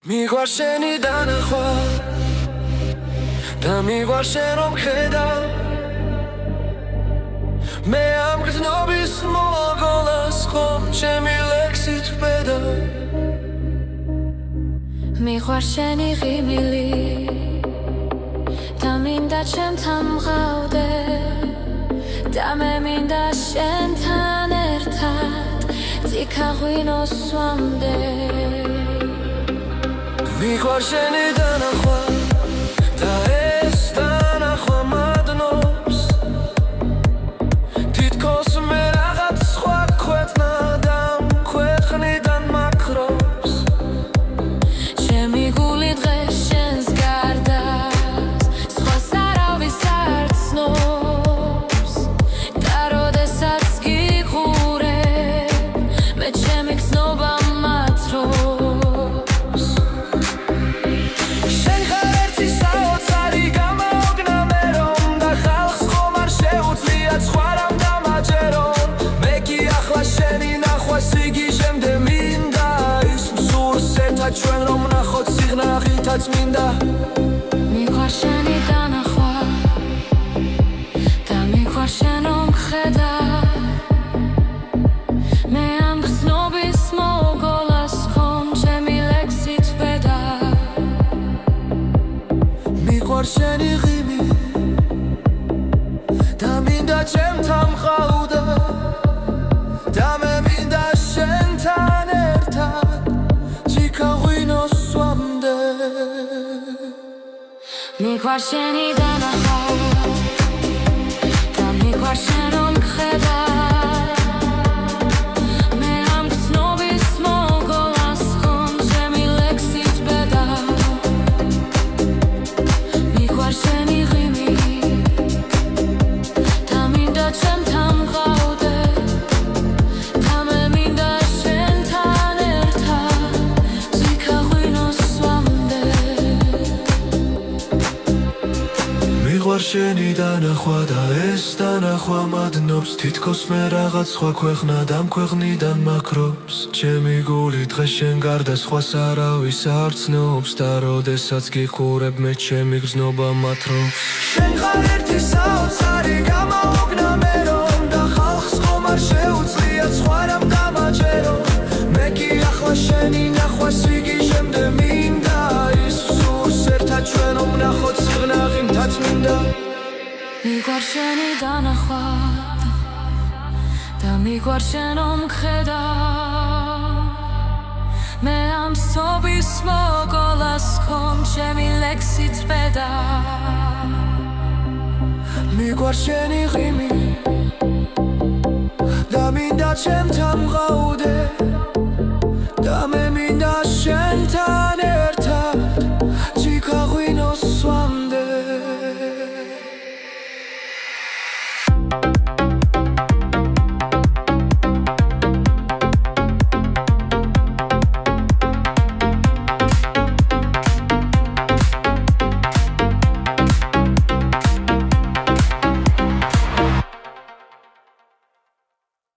მიყვარს შენი დანახვა და მიყვარს შენ რომ ხედავ მე ამ გზნობის მოგოლას ხომ ჩემი ლექსით ვბედა მიყვარს შენი ღიმილი და მინდა ჩემთან მღავდე და მე მინდა შენთან ერთად წიქაღვინოს ვამდე მიყვარს შენი დანახვა და ეს დანახვა მადნობს თითქოს მე რაღაც სხვა ქვეყნა და ქვეყნიდან მაქრობს ჩემი გული დღეს შენს გარდას სხვას არავის არ ცნობს და როდესაც გიყურებ მე ჩემი გზნობა მათრობს ჩვენ რომ ნახოთ სიღნაღითაც მინდა მიყვარს შენი დანახვა და მიყვარს შენ რომ ხედავ მე ამ გზნობის მოგოლას ხომ ჩემი ლექსით ვბედა მიყვარს შენი ღიმი და მინდა ჩემთან მყავდე და მე მინდა შენთან ერთად მიყვარს შენი დანახვა და მიყვარს შენ რომ ხედავ მე ამ გზნობის მოგოლას ხომ ჩემი ლექსით ვბედა მიყვარს შენი ღიმი და მინდა ჩემთან მყავდე და მე მინდა შენთან ერთად წიქაღვინოს ვამდე მიყვარს შენი დანახვა და ეს დანახვა მადნობს თითქოს მე რაღაც სხვა ქვეყნა და ქვეყნიდან მაქრობს ჩემი გული დღეს შენ გარდა სხვას არავის არ ცნობს და როდესაც გიყურებ მე ჩემი გზნობა მათრობს შენ ხარ ერთი საოცარი გამაოგნა მე რომ და ხალხს ხომ არ შეუძლია სხვა რამ დამაჯერო მე კი ახლა შენი ნახვა სიგიჟემდე მინდა ის სურს ერთად ჩვენ რომ ნახოთ სიღნაღი მთაც მინდა მიყვარს შენი დანახვა და მიყვარს შენ რომ ხედავ მე ამ სობის მოგოლას ხომ ჩემი ლექსით ვბედა მიყვარს შენი ღიმი და მინდა ჩემთან მყავდე